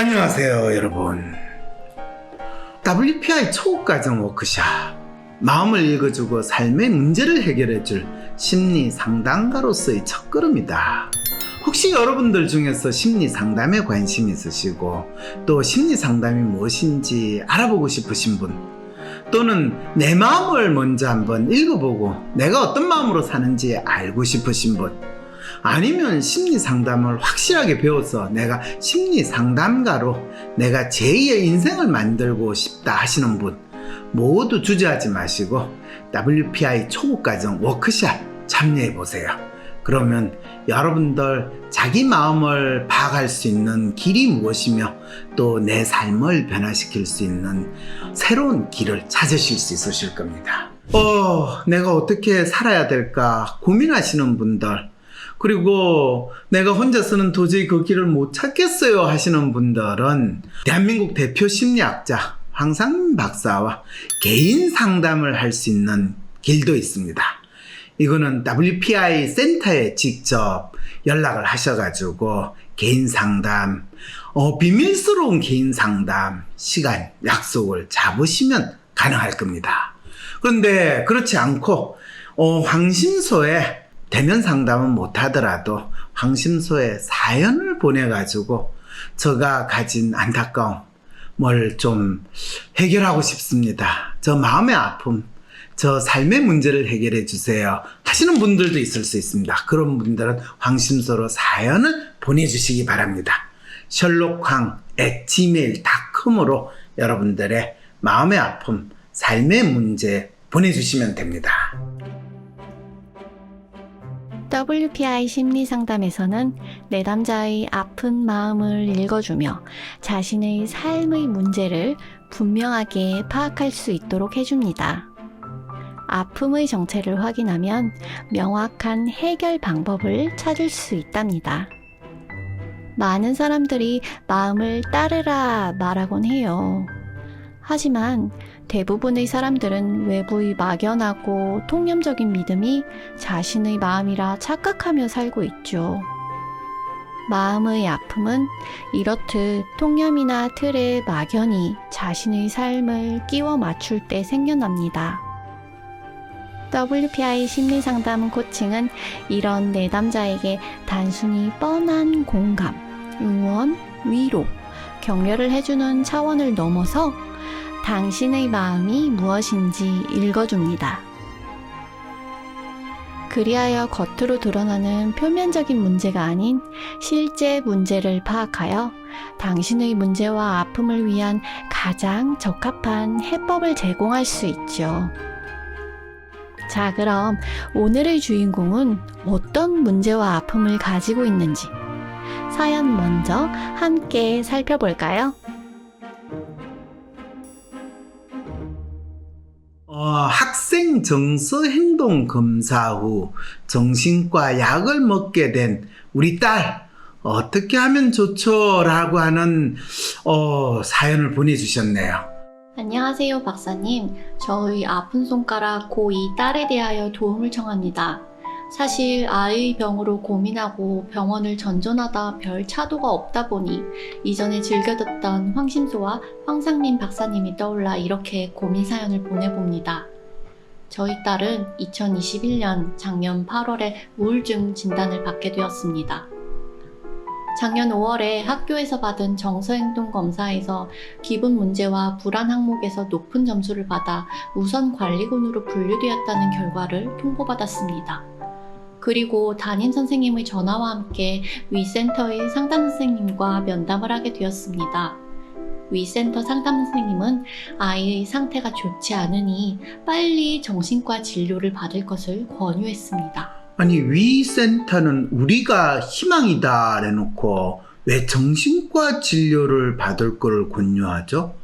안녕하세요 여러분. WPI 초급과정 워크샵, 마음을 읽어주고 삶의 문제를 해결해줄 심리상담가로서의 첫걸음이다. 혹시 여러분들 중에서 심리상담에 관심 있으시고 또 심리상담이 무엇인지 알아보고 싶으신 분, 또는 내 마음을 먼저 한번 읽어보고 내가 어떤 마음으로 사는지 알고 싶으신 분, 아니면 심리상담을 확실하게 배워서 내가 심리상담가로 내가 제2의 인생을 만들고 싶다 하시는 분, 모두 주저하지 마시고 WPI 초급과정 워크샵 참여해보세요. 그러면 여러분들 자기 마음을 파악할 수 있는 길이 무엇이며 또 내 삶을 변화시킬 수 있는 새로운 길을 찾으실 수 있으실 겁니다. 내가 어떻게 살아야 될까 고민하시는 분들, 그리고 내가 혼자서는 도저히 그 길을 못 찾겠어요 하시는 분들은 대한민국 대표 심리학자 황상민 박사와 개인 상담을 할 수 있는 길도 있습니다. 이거는 WPI 센터에 직접 연락을 하셔가지고 개인 상담, 비밀스러운 개인 상담 시간 약속을 잡으시면 가능할 겁니다. 그런데 그렇지 않고 황심소에 대면 상담은 못하더라도 황심소에 사연을 보내가지고 제가 가진 안타까움을 좀 해결하고 싶습니다, 저 마음의 아픔, 저 삶의 문제를 해결해 주세요 하시는 분들도 있을 수 있습니다. 그런 분들은 황심소로 사연을 보내주시기 바랍니다. sherlockhwang@gmail.com으로 여러분들의 마음의 아픔, 삶의 문제 보내주시면 됩니다. WPI 심리상담에서는 내담자의 아픈 마음을 읽어주며 자신의 삶의 문제를 분명하게 파악할 수 있도록 해줍니다. 아픔의 정체를 확인하면 명확한 해결 방법을 찾을 수 있답니다. 많은 사람들이 마음을 따르라 말하곤 해요. 하지만 대부분의 사람들은 외부의 막연하고 통념적인 믿음이 자신의 마음이라 착각하며 살고 있죠. 마음의 아픔은 이렇듯 통념이나 틀에 막연히 자신의 삶을 끼워 맞출 때 생겨납니다. WPI 심리상담 코칭은 이런 내담자에게 단순히 뻔한 공감, 응원, 위로, 격려를 해주는 차원을 넘어서 당신의 마음이 무엇인지 읽어줍니다. 그리하여 겉으로 드러나는 표면적인 문제가 아닌 실제 문제를 파악하여 당신의 문제와 아픔을 위한 가장 적합한 해법을 제공할 수 있죠. 자, 그럼 오늘의 주인공은 어떤 문제와 아픔을 가지고 있는지 사연 먼저 함께 살펴볼까요? 학생 정서 행동 검사 후 정신과 약을 먹게 된 우리 딸, 어떻게 하면 좋죠? 라고 하는 사연을 보내주셨네요. 안녕하세요, 박사님. 저의 아픈 손가락 고2 딸에 대하여 도움을 청합니다. 사실 아이의 병으로 고민하고 병원을 전전하다 별 차도가 없다 보니 이전에 즐겨 듣던 황심소와 황상민 박사님이 떠올라 이렇게 고민 사연을 보내봅니다. 저희 딸은 2021년 작년 8월에 우울증 진단을 받게 되었습니다. 작년 5월에 학교에서 받은 정서행동 검사에서 기분 문제와 불안 항목에서 높은 점수를 받아 우선 관리군으로 분류되었다는 결과를 통보받았습니다. 그리고 담임 선생님의 전화와 함께 위센터의 상담 선생님과 면담을 하게 되었습니다. 위센터 상담 선생님은 아이의 상태가 좋지 않으니 빨리 정신과 진료를 받을 것을 권유했습니다. 아니, 위센터는 우리가 희망이다 해놓고 왜 정신과 진료를 받을 걸 권유하죠?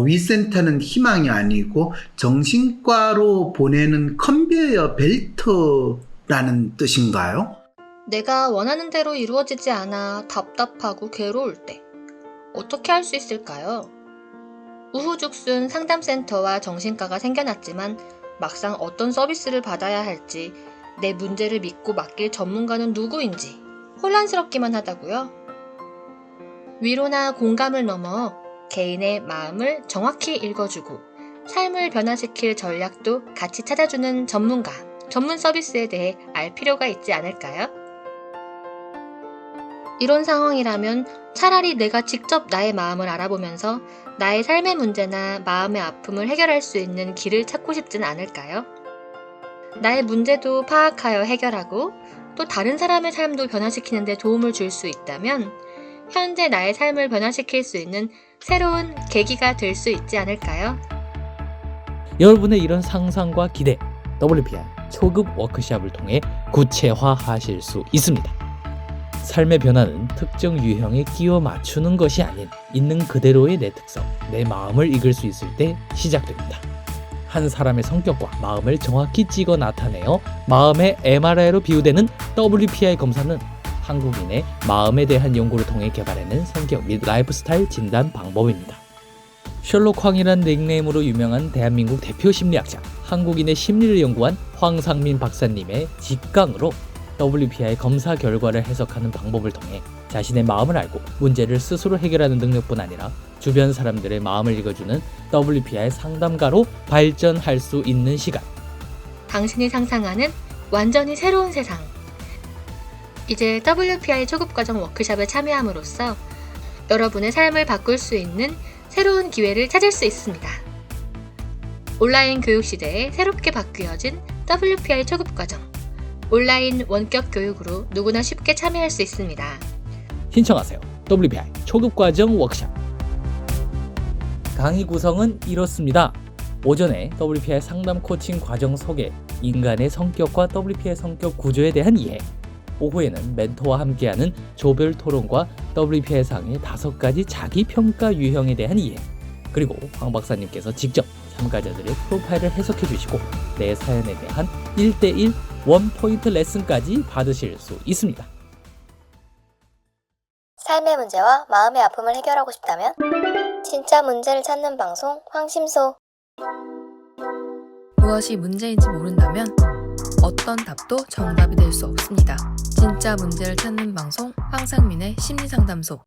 위센터는 희망이 아니고 정신과로 보내는 컨베이어 벨트라는 뜻인가요? 내가 원하는 대로 이루어지지 않아 답답하고 괴로울 때 어떻게 할 수 있을까요? 우후죽순 상담센터와 정신과가 생겨났지만 막상 어떤 서비스를 받아야 할지, 내 문제를 믿고 맡길 전문가는 누구인지 혼란스럽기만 하다고요? 위로나 공감을 넘어 개인의 마음을 정확히 읽어주고 삶을 변화시킬 전략도 같이 찾아주는 전문가, 전문 서비스에 대해 알 필요가 있지 않을까요? 이런 상황이라면 차라리 내가 직접 나의 마음을 알아보면서 나의 삶의 문제나 마음의 아픔을 해결할 수 있는 길을 찾고 싶진 않을까요? 나의 문제도 파악하여 해결하고 또 다른 사람의 삶도 변화시키는 데 도움을 줄 수 있다면 현재 나의 삶을 변화시킬 수 있는 새로운 계기가 될 수 있지 않을까요? 여러분의 이런 상상과 기대, WPI 초급 워크숍을 통해 구체화하실 수 있습니다. 삶의 변화는 특정 유형에 끼워 맞추는 것이 아닌 있는 그대로의 내 특성, 내 마음을 읽을 수 있을 때 시작됩니다. 한 사람의 성격과 마음을 정확히 찍어 나타내어 마음의 MRI로 비유되는 WPI 검사는 한국인의 마음에 대한 연구를 통해 개발해낸 성격 및 라이프스타일 진단 방법입니다. 셜록 황이란 닉네임으로 유명한 대한민국 대표 심리학자, 한국인의 심리를 연구한 황상민 박사님의 직강으로 WPI 검사 결과를 해석하는 방법을 통해 자신의 마음을 알고 문제를 스스로 해결하는 능력뿐 아니라 주변 사람들의 마음을 읽어주는 WPI 상담가로 발전할 수 있는 시간. 당신이 상상하는 완전히 새로운 세상. 이제 WPI 초급과정 워크숍에 참여함으로써 여러분의 삶을 바꿀 수 있는 새로운 기회를 찾을 수 있습니다. 온라인 교육 시대에 새롭게 바뀌어진 WPI 초급과정. 온라인 원격 교육으로 누구나 쉽게 참여할 수 있습니다. 신청하세요. WPI 초급과정 워크숍. 강의 구성은 이렇습니다. 오전에 WPI 상담 코칭 과정 소개, 인간의 성격과 WPI 성격 구조에 대한 이해. 오후에는 멘토와 함께하는 조별 토론과 WPI 상의 5가지 자기평가 유형에 대한 이해. 그리고 황 박사님께서 직접 참가자들의 프로파일을 해석해 주시고 내 사연에 대한 1대1 원포인트 레슨까지 받으실 수 있습니다. 삶의 문제와 마음의 아픔을 해결하고 싶다면 진짜 문제를 찾는 방송 황심소. 무엇이 문제인지 모른다면 어떤 답도 정답이 될 수 없습니다. 진짜 문제를 찾는 방송 황상민의 심리상담소.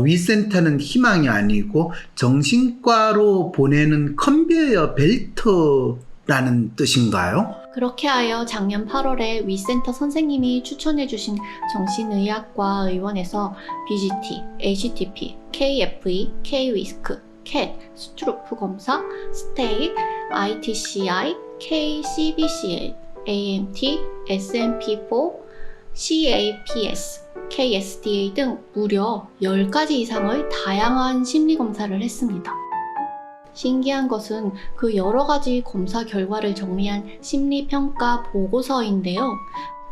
위센터는 희망이 아니고 정신과로 보내는 컨베이어 벨트라는 뜻인가요? 그렇게 하여 작년 8월에 위센터 선생님이 추천해주신 정신의학과 의원에서 BGT, HTP, KFE, K-위스크, CAT, 스트로프 검사, 스테이, ITCI, KCBCL, AMT, SMP4, CAPS, KSDA 등 무려 10가지 이상의 다양한 심리검사를 했습니다. 신기한 것은 그 여러 가지 검사 결과를 정리한 심리평가 보고서인데요.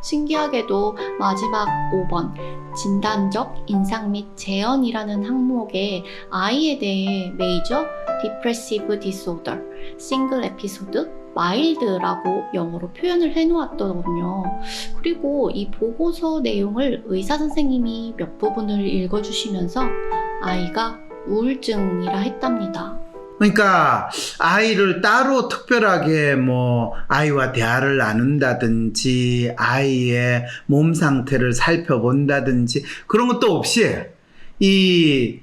신기하게도 마지막 5번 진단적 인상 및 재현이라는 항목에 I에 대해 메이저 디프레시브 디소더, 싱글 에피소드, 마일드라고 영어로 표현을 해놓았더군요. 그리고 이 보고서 내용을 의사 선생님이 몇 부분을 읽어주시면서 아이가 우울증이라 했답니다. 그러니까 아이를 따로 특별하게 아이와 대화를 나눈다든지 아이의 몸 상태를 살펴본다든지 그런 것도 없이 이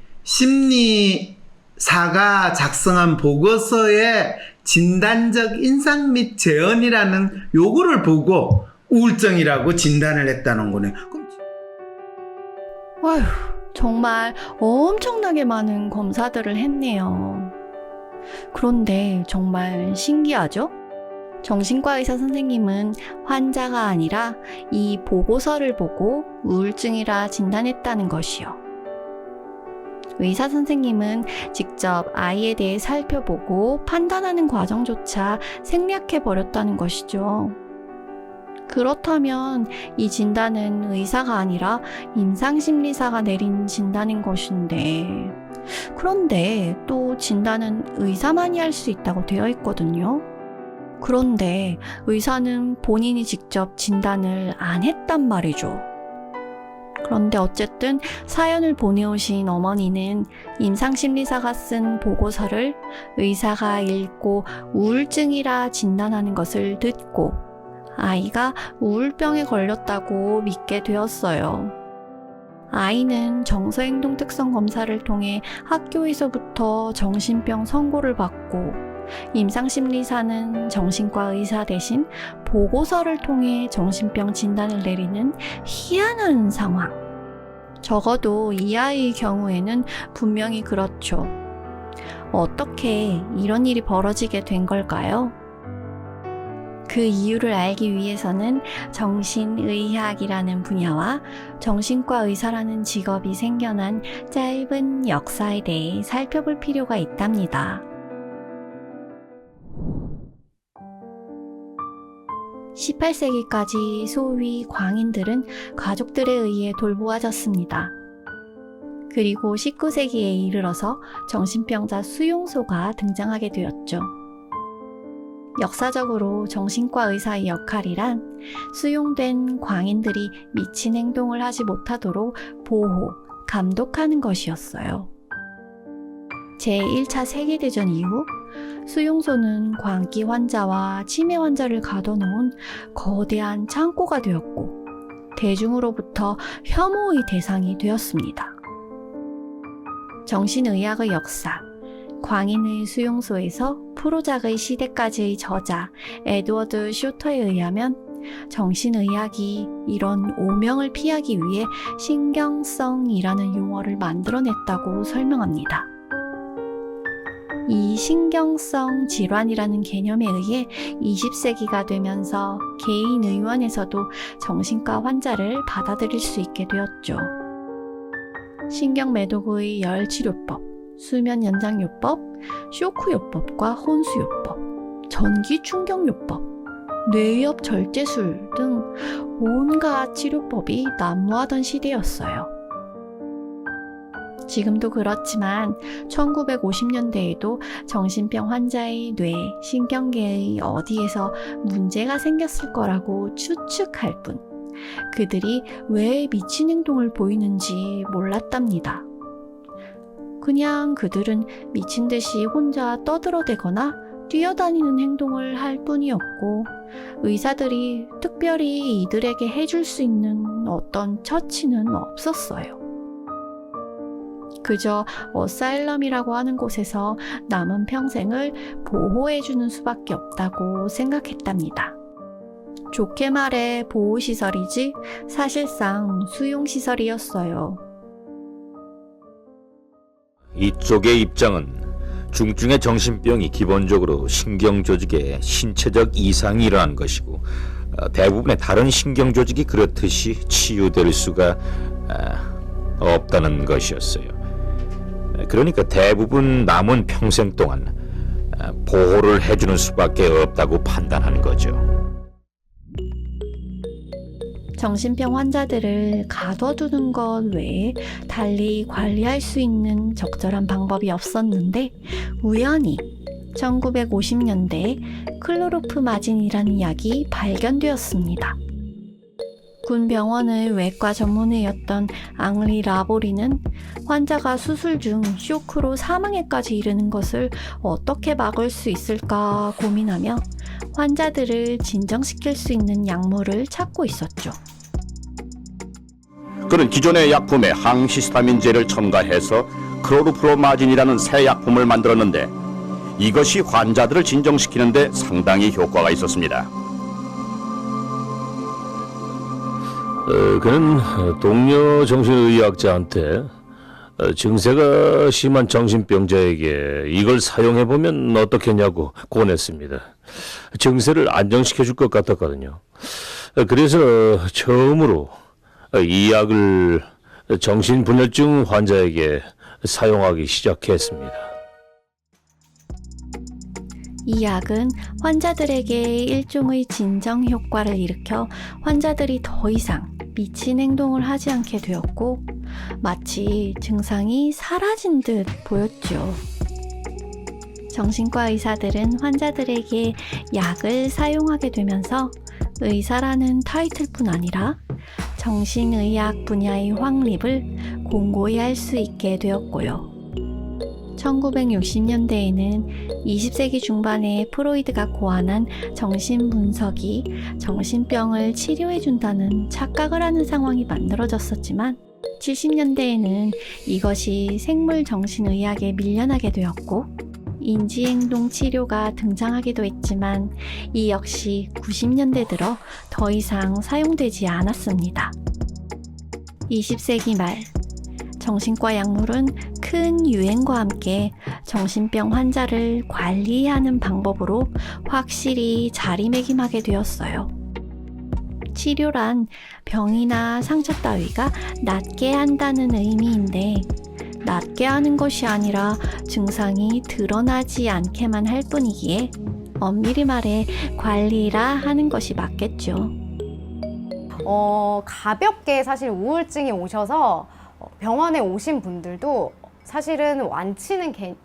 심리사가 작성한 보고서에 진단적 인상 및 재현이라는 요거를 보고 우울증이라고 진단을 했다는 거네요. 아휴, 정말 엄청나게 많은 검사들을 했네요. 그런데 정말 신기하죠? 정신과 의사 선생님은 환자가 아니라 이 보고서를 보고 우울증이라 진단했다는 것이요. 의사 선생님은 직접 아이에 대해 살펴보고 판단하는 과정조차 생략해버렸다는 것이죠. 그렇다면 이 진단은 의사가 아니라 임상심리사가 내린 진단인 것인데, 그런데 또 진단은 의사만이 할 수 있다고 되어 있거든요. 그런데 의사는 본인이 직접 진단을 안 했단 말이죠. 그런데 어쨌든 사연을 보내오신 어머니는 임상심리사가 쓴 보고서를 의사가 읽고 우울증이라 진단하는 것을 듣고 아이가 우울병에 걸렸다고 믿게 되었어요. 아이는 정서행동특성 검사를 통해 학교에서부터 정신병 선고를 받고 임상심리사는 정신과 의사 대신 보고서를 통해 정신병 진단을 내리는 희한한 상황. 적어도 이 아이의 경우에는 분명히 그렇죠. 어떻게 이런 일이 벌어지게 된 걸까요? 그 이유를 알기 위해서는 정신의학이라는 분야와 정신과 의사라는 직업이 생겨난 짧은 역사에 대해 살펴볼 필요가 있답니다. 18세기까지 소위 광인들은 가족들에 의해 돌보아졌습니다. 그리고 19세기에 이르러서 정신병자 수용소가 등장하게 되었죠. 역사적으로 정신과 의사의 역할이란 수용된 광인들이 미친 행동을 하지 못하도록 보호, 감독하는 것이었어요. 제1차 세계대전 이후 수용소는 광기 환자와 치매 환자를 가둬놓은 거대한 창고가 되었고 대중으로부터 혐오의 대상이 되었습니다. 정신의학의 역사, 광인의 수용소에서 프로작의 시대까지의 저자 에드워드 쇼터에 의하면 정신의학이 이런 오명을 피하기 위해 신경성이라는 용어를 만들어냈다고 설명합니다. 이 신경성 질환이라는 개념에 의해 20세기가 되면서 개인 의원에서도 정신과 환자를 받아들일 수 있게 되었죠. 신경매독의 열치료법, 수면연장요법, 쇼크요법과 혼수요법, 전기충격요법, 뇌엽 절제술 등 온갖 치료법이 난무하던 시대였어요. 지금도 그렇지만 1950년대에도 정신병 환자의 뇌, 신경계의 어디에서 문제가 생겼을 거라고 추측할 뿐 그들이 왜 미친 행동을 보이는지 몰랐답니다. 그냥 그들은 미친 듯이 혼자 떠들어대거나 뛰어다니는 행동을 할 뿐이었고 의사들이 특별히 이들에게 해줄 수 있는 어떤 처치는 없었어요. 그저 어사일럼이라고 하는 곳에서 남은 평생을 보호해주는 수밖에 없다고 생각했답니다. 좋게 말해 보호시설이지 사실상 수용시설이었어요. 이쪽의 입장은 중증의 정신병이 기본적으로 신경조직에 신체적 이상이 일어난 것이고 대부분의 다른 신경조직이 그렇듯이 치유될 수가 없다는 것이었어요. 그러니까 대부분 남은 평생 동안 보호를 해주는 수밖에 없다고 판단하는 거죠. 정신병 환자들을 가둬두는 것 외에 달리 관리할 수 있는 적절한 방법이 없었는데 우연히 1950년대에 클로로프마진이라는 약이 발견되었습니다. 군 병원의 외과 전문의였던 앙리 라보리는 환자가 수술 중 쇼크로 사망에까지 이르는 것을 어떻게 막을 수 있을까 고민하며 환자들을 진정시킬 수 있는 약물을 찾고 있었죠. 그는 기존의 약품에 항히스타민제를 첨가해서 클로르프로마진이라는 새 약품을 만들었는데 이것이 환자들을 진정시키는 데 상당히 효과가 있었습니다. 그는 동료 정신의학자한테 증세가 심한 정신병자에게 이걸 사용해보면 어떻겠냐고 권했습니다. 증세를 안정시켜줄 것 같았거든요. 그래서 처음으로 이 약을 정신분열증 환자에게 사용하기 시작했습니다. 이 약은 환자들에게 일종의 진정 효과를 일으켜 환자들이 더 이상 미친 행동을 하지 않게 되었고 마치 증상이 사라진 듯 보였죠. 정신과 의사들은 환자들에게 약을 사용하게 되면서 의사라는 타이틀뿐 아니라 정신의학 분야의 확립을 공고히 할 수 있게 되었고요. 1960년대에는 20세기 중반에 프로이드가 고안한 정신분석이 정신병을 치료해준다는 착각을 하는 상황이 만들어졌었지만 70년대에는 이것이 생물정신의학에 밀려나게 되었고 인지행동 치료가 등장하기도 했지만 이 역시 90년대 들어 더 이상 사용되지 않았습니다. 20세기 말 정신과 약물은 큰 유행과 함께 정신병 환자를 관리하는 방법으로 확실히 자리매김하게 되었어요. 치료란 병이나 상처 따위가 낫게 한다는 의미인데 낫게 하는 것이 아니라 증상이 드러나지 않게만 할 뿐이기에 엄밀히 말해 관리라 하는 것이 맞겠죠. 가볍게 사실 우울증이 오셔서 병원에 오신 분들도 사실은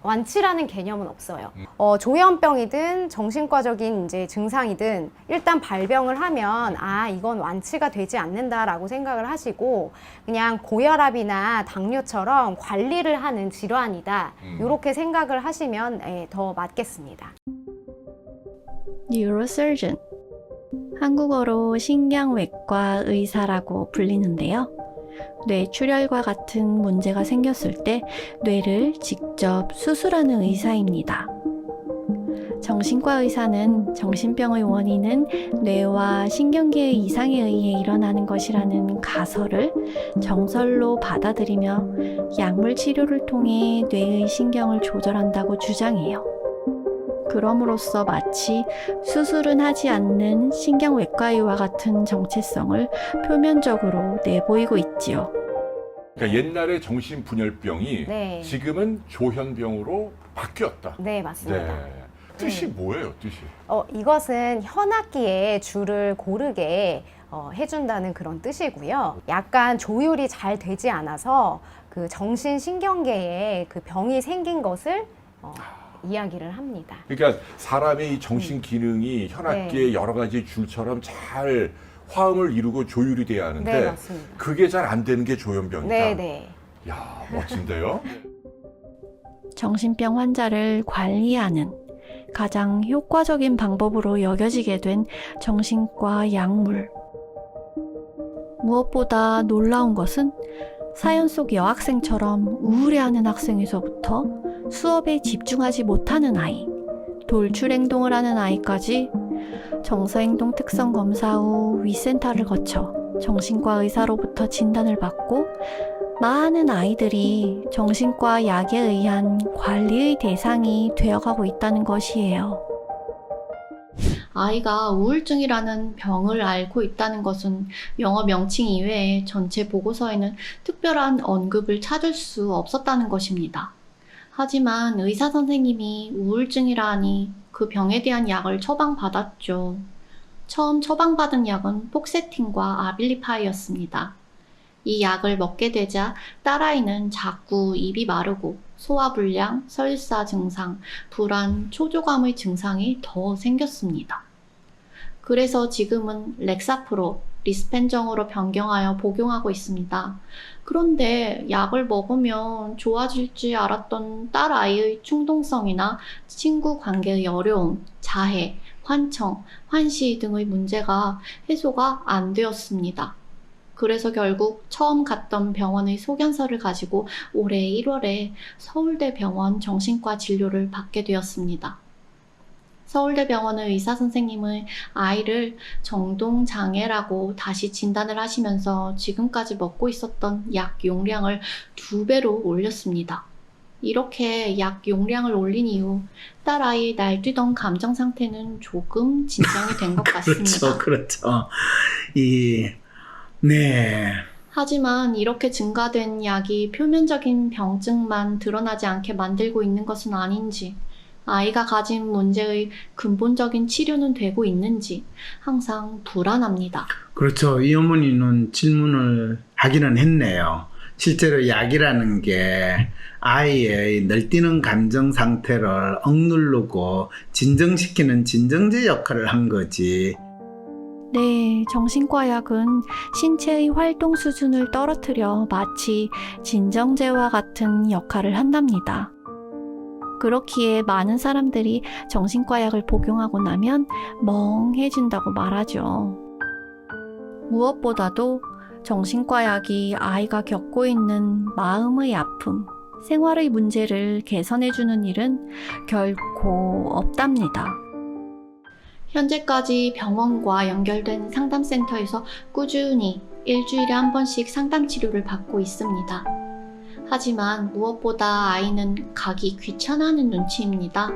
완치라는 개념은 없어요. 조현병이든 정신과적인 이제 증상이든 일단 발병을 하면 이건 완치가 되지 않는다라고 생각을 하시고 그냥 고혈압이나 당뇨처럼 관리를 하는 질환이다. 이렇게 생각을 하시면 더 맞겠습니다. Neurosurgeon, 한국어로 신경외과 의사라고 불리는데요. 뇌출혈과 같은 문제가 생겼을 때 뇌를 직접 수술하는 의사입니다. 정신과 의사는 정신병의 원인은 뇌와 신경계의 이상에 의해 일어나는 것이라는 가설을 정설로 받아들이며 약물 치료를 통해 뇌의 신경을 조절한다고 주장해요. 그럼으로써 마치 수술은 하지 않는 신경외과의와 같은 정체성을 표면적으로 내보이고 있지요. 그러니까 옛날에 정신분열병이 네. 지금은 조현병으로 바뀌었다. 네, 맞습니다. 네. 뜻이 뭐예요, 뜻이? 이것은 현악기에 줄을 고르게 해준다는 그런 뜻이고요. 약간 조율이 잘 되지 않아서 그 정신신경계에 그 병이 생긴 것을 이야기를 합니다. 그러니까 사람의 이 정신 기능이 현악기의 여러 가지 줄처럼 잘 화음을 이루고 조율이 돼야 하는데 네, 맞습니다. 그게 잘 안 되는 게 조현병이다. 네, 네. 야, 멋진데요? 정신병 환자를 관리하는 가장 효과적인 방법으로 여겨지게 된 정신과 약물. 무엇보다 놀라운 것은 사연 속 여학생처럼 우울해하는 학생에서부터 수업에 집중하지 못하는 아이, 돌출행동을 하는 아이까지 정서행동 특성 검사 후 위센터를 거쳐 정신과 의사로부터 진단을 받고 많은 아이들이 정신과 약에 의한 관리의 대상이 되어가고 있다는 것이에요. 아이가 우울증이라는 병을 앓고 있다는 것은 영어 명칭 이외에 전체 보고서에는 특별한 언급을 찾을 수 없었다는 것입니다. 하지만 의사 선생님이 우울증이라 하니 그 병에 대한 약을 처방받았죠. 처음 처방받은 약은 폭세틴과 아빌리파이였습니다. 이 약을 먹게 되자 딸아이는 자꾸 입이 마르고 소화불량, 설사 증상, 불안, 초조감의 증상이 더 생겼습니다. 그래서 지금은 렉사프로, 리스펜정으로 변경하여 복용하고 있습니다. 그런데 약을 먹으면 좋아질지 알았던 딸아이의 충동성이나 친구 관계의 어려움, 자해, 환청, 환시 등의 문제가 해소가 안 되었습니다. 그래서 결국 처음 갔던 병원의 소견서를 가지고 올해 1월에 서울대병원 정신과 진료를 받게 되었습니다. 서울대병원의 의사 선생님은 아이를 정동장애라고 다시 진단을 하시면서 지금까지 먹고 있었던 약 용량을 2배로 올렸습니다. 이렇게 약 용량을 올린 이후 딸아이의 날뛰던 감정 상태는 조금 진정이 된 것 같습니다. 그렇죠. 네. 하지만 이렇게 증가된 약이 표면적인 병증만 드러나지 않게 만들고 있는 것은 아닌지, 아이가 가진 문제의 근본적인 치료는 되고 있는지 항상 불안합니다. 그렇죠. 이 어머니는 질문을 하기는 했네요. 실제로 약이라는 게 아이의 날뛰는 감정 상태를 억누르고 진정시키는 진정제 역할을 한 거지. 네, 정신과 약은 신체의 활동 수준을 떨어뜨려 마치 진정제와 같은 역할을 한답니다. 그렇기에 많은 사람들이 정신과 약을 복용하고 나면 멍해진다고 말하죠. 무엇보다도 정신과 약이 아이가 겪고 있는 마음의 아픔, 생활의 문제를 개선해주는 일은 결코 없답니다. 현재까지 병원과 연결된 상담센터에서 꾸준히 일주일에 한 번씩 상담 치료를 받고 있습니다. 하지만 무엇보다 아이는 가기 귀찮아하는 눈치입니다.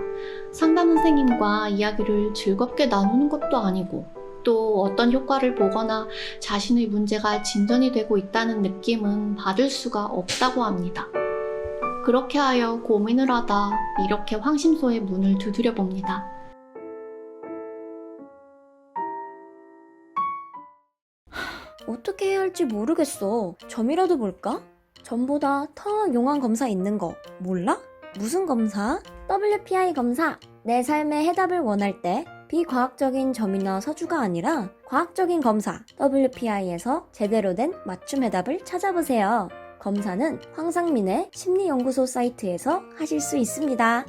상담 선생님과 이야기를 즐겁게 나누는 것도 아니고 또 어떤 효과를 보거나 자신의 문제가 진전이 되고 있다는 느낌은 받을 수가 없다고 합니다. 그렇게 하여 고민을 하다 이렇게 황심소의 문을 두드려 봅니다. 어떻게 해야 할지 모르겠어. 점이라도 볼까? 점보다 더 용한 검사 있는 거 몰라? 무슨 검사? WPI 검사. 내 삶의 해답을 원할 때 비과학적인 점이나 서주가 아니라 과학적인 검사 WPI에서 제대로 된 맞춤 해답을 찾아보세요. 검사는 황상민의 심리연구소 사이트에서 하실 수 있습니다.